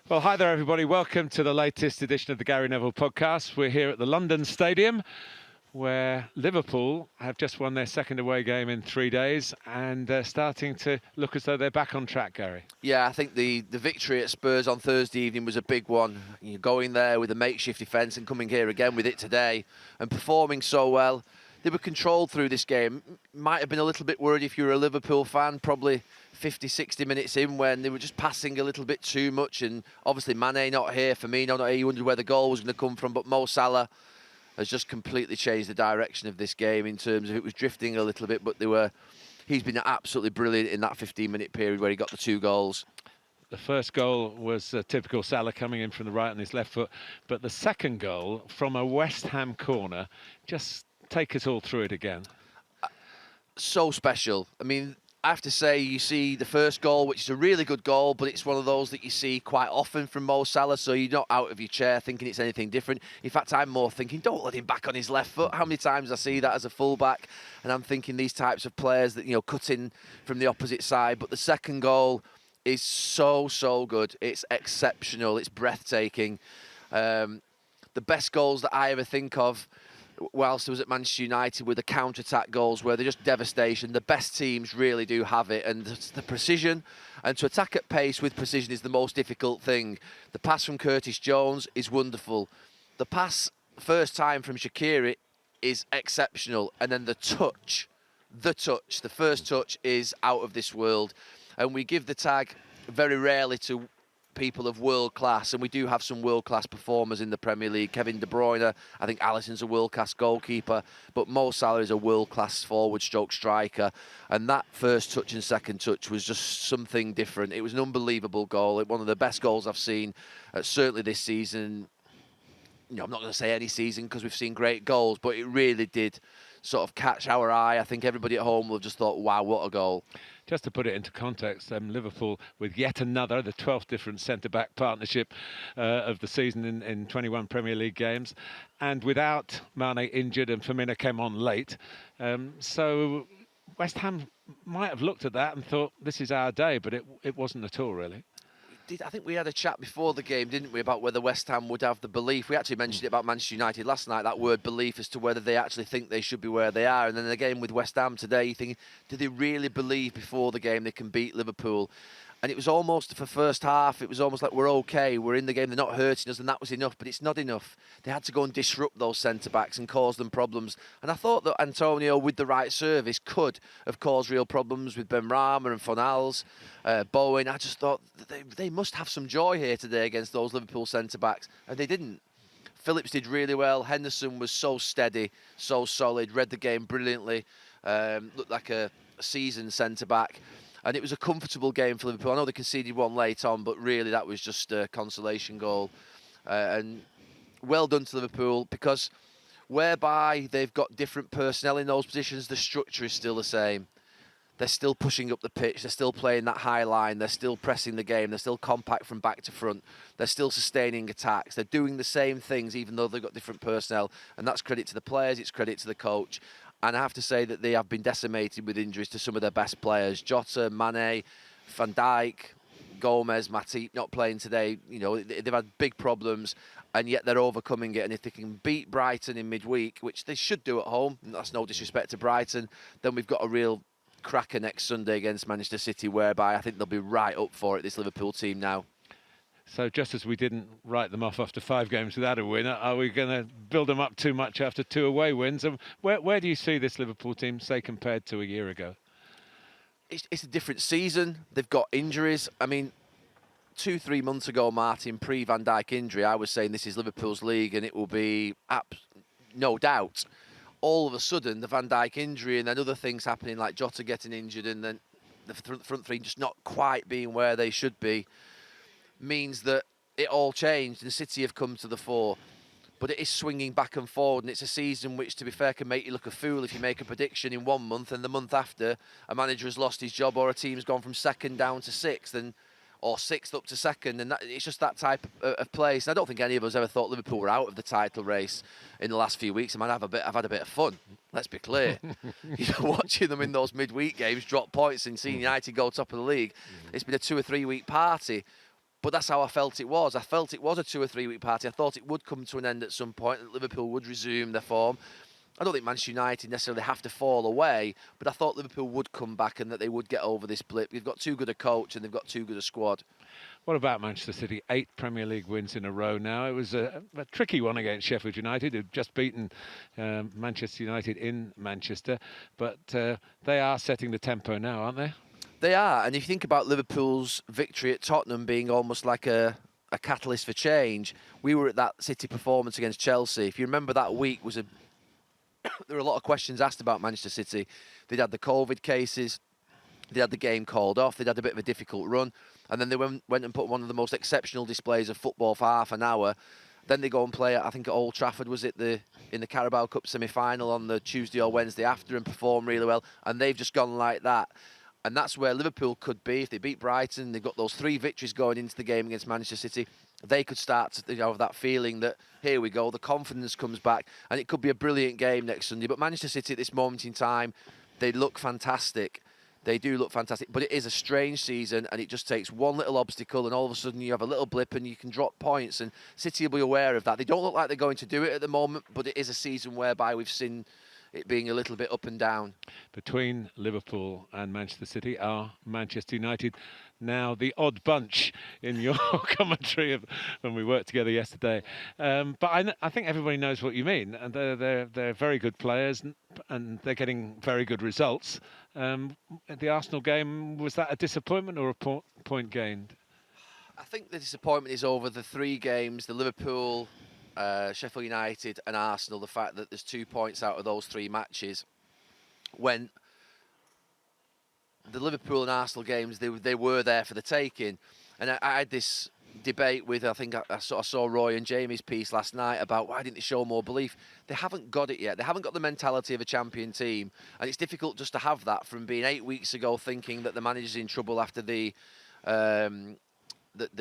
Well, hi there, everybody. Welcome to the latest edition of the Gary Neville Podcast. We're here at the London Stadium, where Liverpool have just won their second away game in 3 days and starting to look as though they're back on track, Gary. Yeah, I think the victory at Spurs on Thursday evening was a big one. You're going there with a makeshift defence and coming here again with it today and performing so well. They were controlled through this game. Might have been a little bit worried if you were a Liverpool fan, probably 50, 60 minutes in when they were just passing a little bit too much. And obviously Mane not here, Firmino not here. You wondered where the goal was going to come from. But Mo Salah has just completely changed the direction of this game in terms of it was drifting a little bit. But he's been absolutely brilliant in that 15-minute period where he got the 2 goals. The first goal was typical Salah coming in from the right on his left foot. But the second goal from a West Ham corner, just take us all through it again. So special. I mean, I have to say, you see the first goal, which is a really good goal, but it's one of those that you see quite often from Mo Salah, so you're not out of your chair thinking it's anything different. In fact, I'm more thinking, don't let him back on his left foot. How many times I see that as a fullback, and I'm thinking these types of players that, cut in from the opposite side. But the second goal is so good. It's exceptional. It's breathtaking. The best goals that I ever think of whilst I was at Manchester United were the counter-attack goals where they're just devastation. The best teams really do have it, and the precision, and to attack at pace with precision is the most difficult thing. The pass from Curtis Jones is wonderful. The pass first time from Shaqiri is exceptional, and then the first touch is out of this world. And we give the tag very rarely to people of world class, and we do have some world class performers in the Premier League. Kevin De Bruyne, I think Alisson's a world class goalkeeper, but Mo Salah is a world class forward stroke striker, and that first touch and second touch was just something different. It was an unbelievable goal, one of the best goals I've seen certainly this season. I'm not going to say any season because we've seen great goals, but it really did sort of catch our eye. I think everybody at home will have just thought, wow, what a goal. Just to put it into context, Liverpool with yet another, the 12th different centre-back partnership of the season in 21 Premier League games, and without Mane injured and Firmino came on late. So West Ham might have looked at that and thought, this is our day, but it wasn't at all, really. I think we had a chat before the game, didn't we, about whether West Ham would have the belief. We actually mentioned it about Manchester United last night, that word belief, as to whether they actually think they should be where they are. And then again with West Ham today, you think, do they really believe before the game they can beat Liverpool? And it was almost, for first half, it was almost like we're okay, we're in the game, they're not hurting us, and that was enough. But it's not enough. They had to go and disrupt those centre-backs and cause them problems. And I thought that Antonio, with the right service, could have caused real problems with Benrahma and Fornals, Bowen. I just thought they must have some joy here today against those Liverpool centre-backs, and they didn't. Phillips did really well. Henderson was so steady, so solid, read the game brilliantly, looked like a seasoned centre-back. And it was a comfortable game for Liverpool. I know they conceded one late on, but really that was just a consolation goal. And well done to Liverpool, because whereby they've got different personnel in those positions, the structure is still the same. They're still pushing up the pitch. They're still playing that high line. They're still pressing the game. They're still compact from back to front. They're still sustaining attacks. They're doing the same things, even though they've got different personnel. And that's credit to the players. It's credit to the coach. And I have to say that they have been decimated with injuries to some of their best players. Jota, Mane, Van Dijk, Gomez, Matip not playing today. They've had big problems, and yet they're overcoming it. And if they can beat Brighton in midweek, which they should do at home, and that's no disrespect to Brighton, then we've got a real cracker next Sunday against Manchester City, whereby I think they'll be right up for it, this Liverpool team now. So just as we didn't write them off after 5 games without a win, are we going to build them up too much after 2 away wins? And where do you see this Liverpool team, say, compared to a year ago? It's a different season. They've got injuries. I mean, 2-3 months ago, Martin, pre-Van Dijk injury, I was saying this is Liverpool's league and it will be no doubt. All of a sudden, the Van Dijk injury and then other things happening, like Jota getting injured and then the front three just not quite being where they should be, means that it all changed and City have come to the fore. But it is swinging back and forward, and it's a season which, to be fair, can make you look a fool if you make a prediction in 1 month and the month after a manager has lost his job or a team's gone from second down to sixth, or sixth up to second, and it's just that type of place. And I don't think any of us ever thought Liverpool were out of the title race in the last few weeks. I've had a bit of fun. Let's be clear. Watching them in those midweek games drop points and seeing United go top of the league, it's been a 2 or 3 week party. But that's how I felt it was. I felt it was a 2 or 3 week party. I thought it would come to an end at some point, that Liverpool would resume their form. I don't think Manchester United necessarily have to fall away, but I thought Liverpool would come back and that they would get over this blip. They've got too good a coach and they've got too good a squad. What about Manchester City? 8 Premier League wins in a row now. It was a tricky one against Sheffield United, who'd just beaten Manchester United in Manchester. But they are setting the tempo now, aren't they? They are. And if you think about Liverpool's victory at Tottenham being almost like a catalyst for change, we were at that City performance against Chelsea. If you remember, that week was there were a lot of questions asked about Manchester City. They'd had the COVID cases. They had the game called off. They'd had a bit of a difficult run. And then they went and put one of the most exceptional displays of football for half an hour. Then they go and play, I think at Old Trafford, was it in the Carabao Cup semi-final on the Tuesday or Wednesday after, and perform really well. And they've just gone like that. And that's where Liverpool could be. If they beat Brighton, they've got those 3 victories going into the game against Manchester City. They could start to have that feeling that, here we go, the confidence comes back. And it could be a brilliant game next Sunday. But Manchester City at this moment in time, they look fantastic. They do look fantastic, but it is a strange season, and it just takes one little obstacle, and all of a sudden you have a little blip and you can drop points, and City will be aware of that. They don't look like they're going to do it at the moment, but it is a season whereby we've seen it being a little bit up and down. Between Liverpool and Manchester City are Manchester United now the odd bunch in your commentary when we worked together yesterday. But I think everybody knows what you mean, and they're very good players, and they're getting very good results. The Arsenal game, was that a disappointment or a point gained? I think the disappointment is over the 3 games, the Liverpool, Sheffield United and Arsenal, the fact that there's 2 points out of those 3 matches, when the Liverpool and Arsenal games, they were there for the taking. And I had this debate with, I think I saw Roy and Jamie's piece last night about why didn't they show more belief. They haven't got it yet. They haven't got the mentality of a champion team, and it's difficult just to have that from being 8 weeks ago thinking that the manager's in trouble after the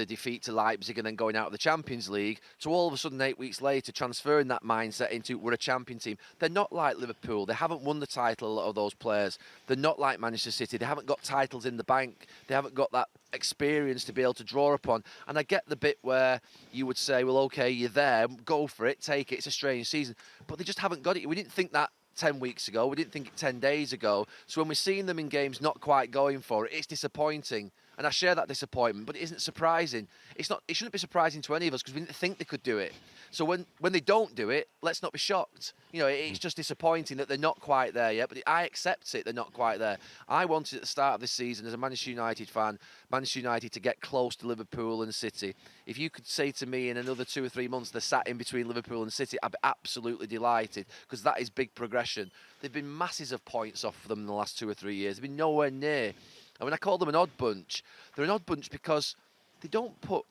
defeat to Leipzig and then going out of the Champions League, to all of a sudden 8 weeks later transferring that mindset into we're a champion team. They're not like Liverpool. They haven't won the title, a lot of those players. They're not like Manchester City. They haven't got titles in the bank. They haven't got that experience to be able to draw upon. And I get the bit where you would say, well, okay, you're there, go for it, take it. It's a strange season. But they just haven't got it. We didn't think that 10 weeks ago. We didn't think it 10 days ago. So when we're seeing them in games not quite going for it, it's disappointing. And I share that disappointment, but it isn't surprising. It shouldn't be surprising to any of us because we didn't think they could do it. So when they don't do it, let's not be shocked. It's just disappointing that they're not quite there yet, but I accept it, they're not quite there. I wanted at the start of this season, as a Manchester United fan, Manchester United to get close to Liverpool and City. If you could say to me in another 2 or 3 months they're sat in between Liverpool and City, I'd be absolutely delighted, because that is big progression. They've been masses of points off them in the last 2 or 3 years. They've been nowhere near. And when I call them an odd bunch, they're an odd bunch because they don't put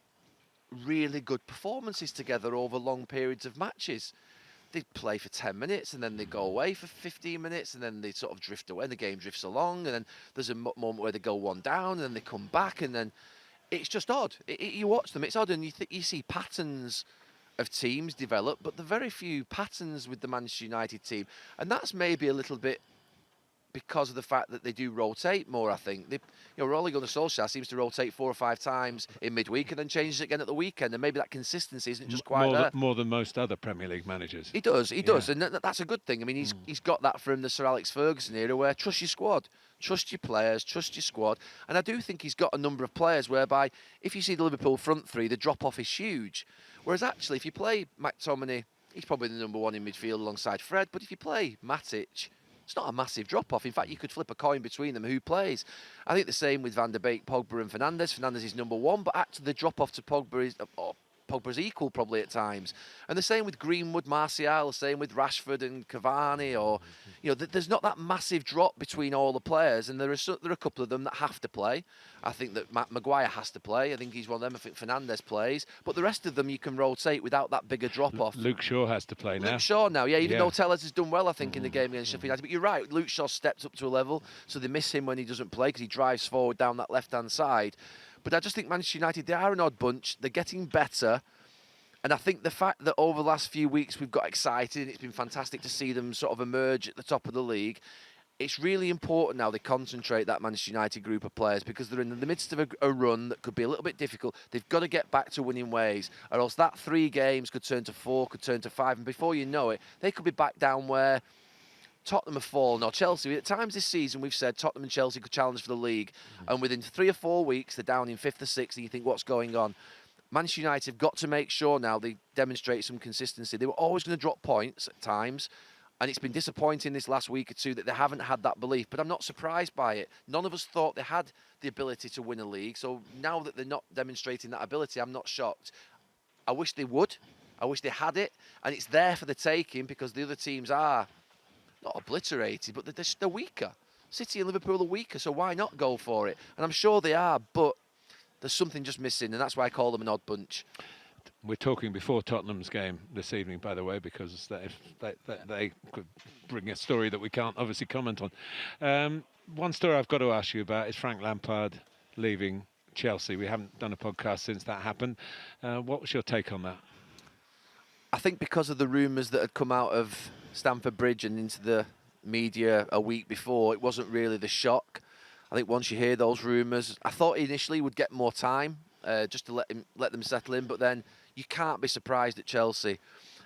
really good performances together over long periods of matches. They play for 10 minutes and then they go away for 15 minutes and then they sort of drift away and the game drifts along, and then there's a moment where they go 1 down and then they come back, and then it's just odd. You watch them, it's odd, and you see patterns of teams develop, but there are very few patterns with the Manchester United team, and that's maybe a little bit because of the fact that they do rotate more, I think. Ole Gunnar Solskjaer seems to rotate 4 or 5 times in midweek and then changes again at the weekend, and maybe that consistency isn't just quite there. More than most other Premier League managers. He does, and that's a good thing. I mean, he's got that from the Sir Alex Ferguson era, where trust your squad, trust your players, trust your squad. And I do think he's got a number of players whereby, if you see the Liverpool front 3, the drop-off is huge. Whereas actually, if you play McTominay, he's probably the number 1 in midfield alongside Fred, but if you play Matic, it's not a massive drop-off. In fact, you could flip a coin between them who plays. I think the same with Van der Beek, Pogba and Fernandes. Fernandes is number 1, but actually the drop-off to Pogba's equal probably at times. And the same with Greenwood, Martial, the same with Rashford and Cavani. Or, there's not that massive drop between all the players, and there are a couple of them that have to play. I think that Maguire has to play. I think he's one of them. I think Fernandes plays. But the rest of them you can rotate without that bigger drop-off. Luke Shaw has to play now. Luke Shaw now, even though Tellez has done well, I think, in the game against Sheffield United. But you're right, Luke Shaw stepped up to a level, so they miss him when he doesn't play because he drives forward down that left-hand side. But I just think Manchester United, they are an odd bunch. They're getting better. And I think the fact that over the last few weeks we've got excited and it's been fantastic to see them sort of emerge at the top of the league, it's really important now they concentrate, that Manchester United group of players, because they're in the midst of a run that could be a little bit difficult. They've got to get back to winning ways, or else that 3 games could turn to 4, could turn to 5, and before you know it, they could be back down where Tottenham have fallen, or Chelsea. At times this season, we've said Tottenham and Chelsea could challenge for the league, and within 3 or 4 weeks, they're down in 5th or 6th, and you think, what's going on? Manchester United have got to make sure now they demonstrate some consistency. They were always going to drop points at times, and it's been disappointing this last week or two that they haven't had that belief. But I'm not surprised by it. None of us thought they had the ability to win a league. So now that they're not demonstrating that ability, I'm not shocked. I wish they would. I wish they had it. And it's there for the taking, because the other teams are not obliterated, but they're weaker. City and Liverpool are weaker, so why not go for it? And I'm sure they are, but there's something just missing, and that's why I call them an odd bunch. We're talking before Tottenham's game this evening, by the way, because they could bring a story that we can't obviously comment on. One story I've got to ask you about is Frank Lampard leaving Chelsea. We haven't done a podcast since that happened. What was your take on that? I think because of the rumours that had come out of Stamford Bridge and into the media a week before, it wasn't really the shock. I think once you hear those rumours, I thought initially would get more time just to let them settle in, but then you can't be surprised at Chelsea.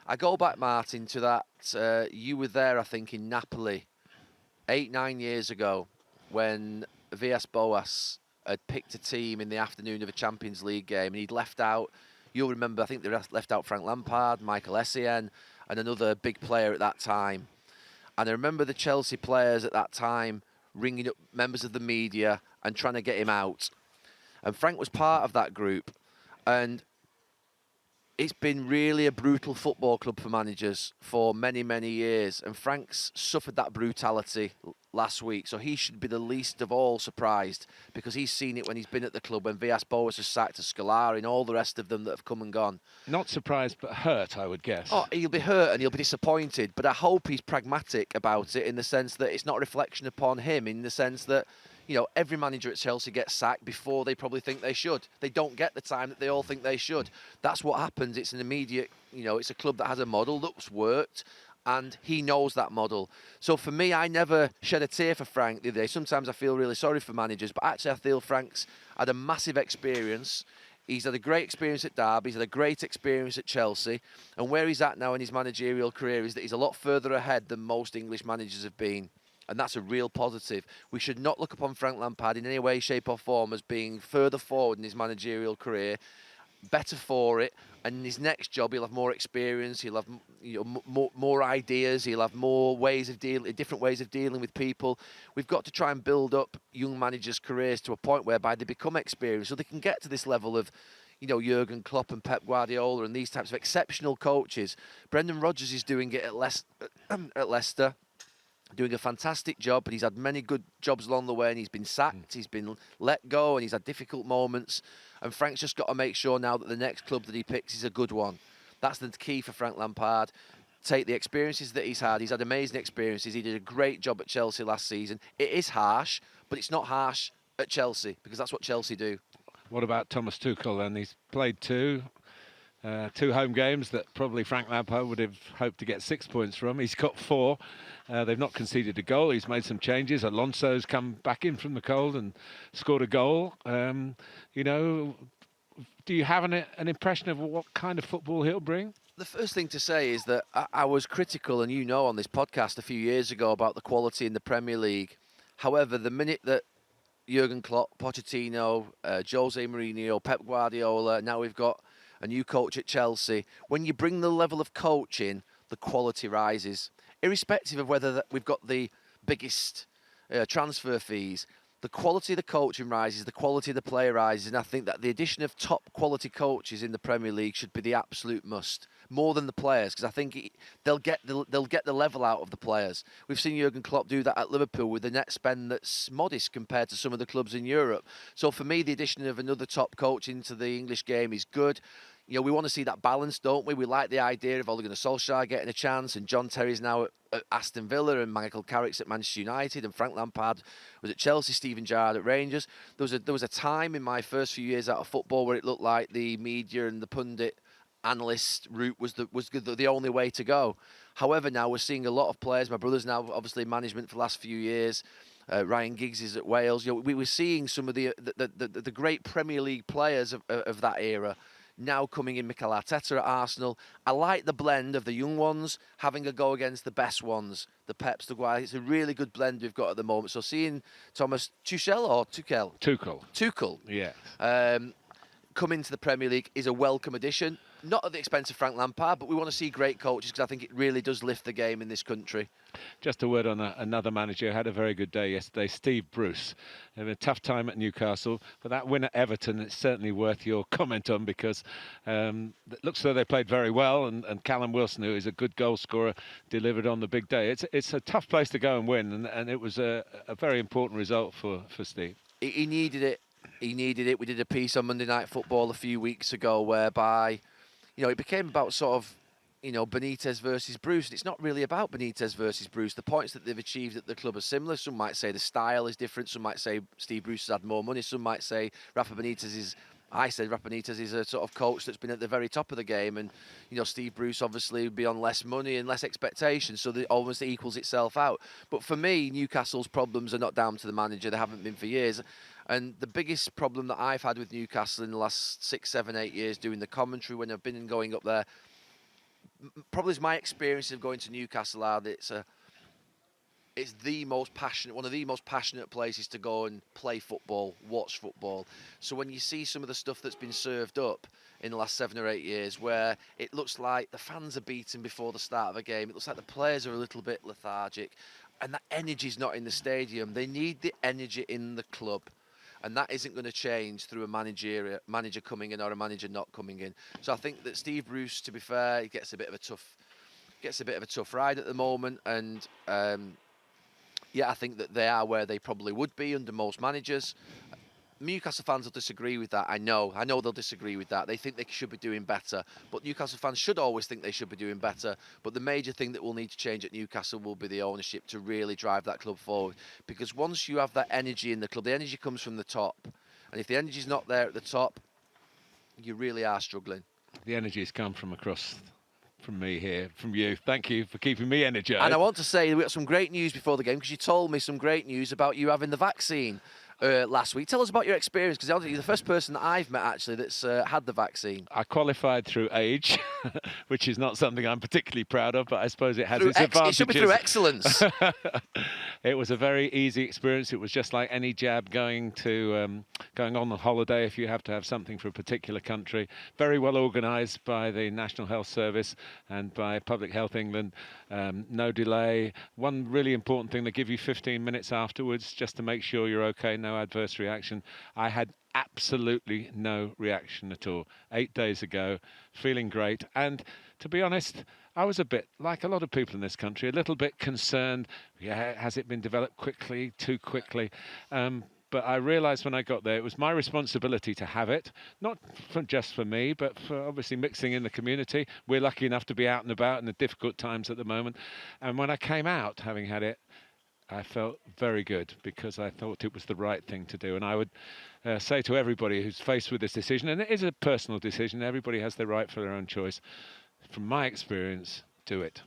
I go back, Martin, to that, you were there, I think, in Napoli 8-9 years ago when Villas-Boas had picked a team in the afternoon of a Champions League game, and he'd left out, you'll remember, I think they left out Frank Lampard, Michael Essien, and another big player at that time. And I remember the Chelsea players at that time ringing up members of the media and trying to get him out. And Frank was part of that group. And it's been really a brutal football club for managers for many, many years. And Frank's suffered that brutality last week. So he should be the least of all surprised, because he's seen it when he's been at the club, when Villas-Boas has sacked, to Scolari and all the rest of them that have come and gone. Not surprised, but hurt, I would guess. Oh, he'll be hurt and he'll be disappointed. But I hope he's pragmatic about it, in the sense that it's not a reflection upon him, in the sense that, you know, every manager at Chelsea gets sacked before they probably think they should. They don't get the time that they all think they should. That's what happens. It's an immediate, you know, it's a club that has a model that's worked, and he knows that model. So for me, I never shed a tear for Frank the other day. Sometimes I feel really sorry for managers, but actually I feel Frank's had a massive experience. He's had a great experience at Derby, he's had a great experience at Chelsea, and where he's at now in his managerial career is that he's a lot further ahead than most English managers have been. And that's a real positive. We should not look upon Frank Lampard in any way, shape or form as being further forward in his managerial career, better for it. And in his next job, he'll have more experience, he'll have, you know, more ideas, he'll have more ways of dealing, different ways of dealing with people. We've got to try and build up young managers' careers to a point whereby they become experienced, so they can get to this level of, you know, Jurgen Klopp and Pep Guardiola and these types of exceptional coaches. Brendan Rodgers is doing it at Leicester. Doing a fantastic job, but he's had many good jobs along the way, and he's been sacked, he's been let go, and he's had difficult moments. And Frank's just got to make sure now that the next club that he picks is a good one. That's the key for Frank Lampard. Take the experiences that he's had. He's had amazing experiences. He did a great job at Chelsea last season. It is harsh, but it's not harsh at Chelsea, because that's what Chelsea do. What about Thomas Tuchel then? He's played two home games that probably Frank Lampard would have hoped to get 6 points from. He's got 4. They've not conceded a goal. He's made some changes. Alonso's come back in from the cold and scored a goal. You know, do you have an impression of what kind of football he'll bring? The first thing to say is that I was critical, and you know, on this podcast a few years ago about the quality in the Premier League. However, the minute that Jurgen Klopp, Pochettino, Jose Mourinho, Pep Guardiola, now we've got a new coach at Chelsea, when you bring the level of coaching, the quality rises. Irrespective of whether we've got the biggest transfer fees, the quality of the coaching rises, the quality of the player rises, and I think that the addition of top quality coaches in the Premier League should be the absolute must, more than the players, because I think they'll get the level out of the players. We've seen Jurgen Klopp do that at Liverpool with a net spend that's modest compared to some of the clubs in Europe. So for me, the addition of another top coach into the English game is good. You know, we want to see that balance, don't we? We like the idea of Ole Gunnar Solskjaer getting a chance, and John Terry's now at Aston Villa, and Michael Carrick's at Manchester United, and Frank Lampard was at Chelsea, Steven Gerrard at Rangers. There was a time in my first few years out of football where it looked like the media and the pundit analyst route was the only way to go. However, now we're seeing a lot of players. My brother's now obviously in management for the last few years. Ryan Giggs is at Wales. We were seeing some of the great Premier League players of that era now coming in. Mikel Arteta at Arsenal. I like the blend of the young ones having a go against the best ones, the Peps, the Guay. It's a really good blend we've got at the moment. So seeing Thomas Tuchel, yeah, come into the Premier League is a welcome addition. Not at the expense of Frank Lampard, but we want to see great coaches because I think it really does lift the game in this country. Just a word on another manager who had a very good day yesterday, Steve Bruce. Had a tough time at Newcastle, but that win at Everton is certainly worth your comment on because it looks as though they played very well, and Callum Wilson, who is a good goal scorer, delivered on the big day. It's a tough place to go and win, and it was a very important result for Steve. He needed it. He needed it. We did a piece on Monday Night Football a few weeks ago whereby, it became about sort of, Benitez versus Bruce. And it's not really about Benitez versus Bruce. The points that they've achieved at the club are similar. Some might say the style is different. Some might say Steve Bruce has had more money. Some might say Rafa Benitez is a sort of coach that's been at the very top of the game. And, Steve Bruce obviously would be on less money and less expectations. So it almost equals itself out. But for me, Newcastle's problems are not down to the manager. They haven't been for years. And the biggest problem that I've had with Newcastle in the last 6, 7, 8 years doing the commentary when I've been and going up there, probably is my experience of going to Newcastle are that it's the most passionate, one of the most passionate places to go and play football, watch football. So when you see some of the stuff that's been served up in the last 7 or 8 years, where it looks like the fans are beaten before the start of a game, it looks like the players are a little bit lethargic, and that energy's not in the stadium. They need the energy in the club. And that isn't going to change through a manager coming in or a manager not coming in. So I think that Steve Bruce, to be fair, he gets a bit of a tough ride at the moment. And I think that they are where they probably would be under most managers. Newcastle fans will disagree with that. I know they'll disagree with that. They think they should be doing better. But Newcastle fans should always think they should be doing better. But the major thing that will need to change at Newcastle will be the ownership to really drive that club forward. Because once you have that energy in the club, the energy comes from the top. And if the energy's not there at the top, you really are struggling. The energy's come from across from me here, from you. Thank you for keeping me energized. And I want to say we got some great news before the game because you told me some great news about you having the vaccine last week. Tell us about your experience because you're the first person that I've met actually that's had the vaccine. I qualified through age, which is not something I'm particularly proud of, but I suppose it has its advantages. It should be through excellence. It was a very easy experience. It was just like any jab going on a holiday if you have to have something for a particular country. Very well organised by the National Health Service and by Public Health England. No delay. One really important thing, they give you 15 minutes afterwards just to make sure you're okay. No adverse reaction. I had absolutely no reaction at all. 8 days ago, feeling great. And to be honest, I was a bit, like a lot of people in this country, a little bit concerned. Yeah, has it been developed quickly, too quickly? But I realised when I got there, it was my responsibility to have it, not just for me, but for obviously mixing in the community. We're lucky enough to be out and about in the difficult times at the moment. And when I came out, having had it, I felt very good because I thought it was the right thing to do. And I would say to everybody who's faced with this decision, and it is a personal decision, everybody has the right for their own choice. From my experience, do it.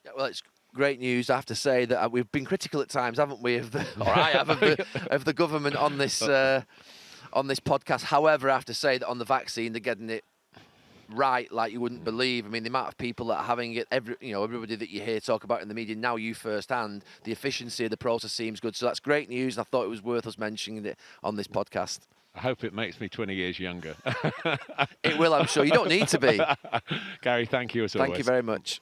Yeah, well, it's great news. I have to say that we've been critical at times, haven't we, of the government on this podcast. However, I have to say that on the vaccine, they're getting it right like you wouldn't believe. I mean, the amount of people that are having it, everybody that you hear talk about in the media, now you firsthand, the efficiency of the process seems good. So that's great news, and I thought it was worth us mentioning it on this podcast. I hope it makes me 20 years younger. It will, I'm sure. You don't need to be. Gary, thank you as always. Thank you very much.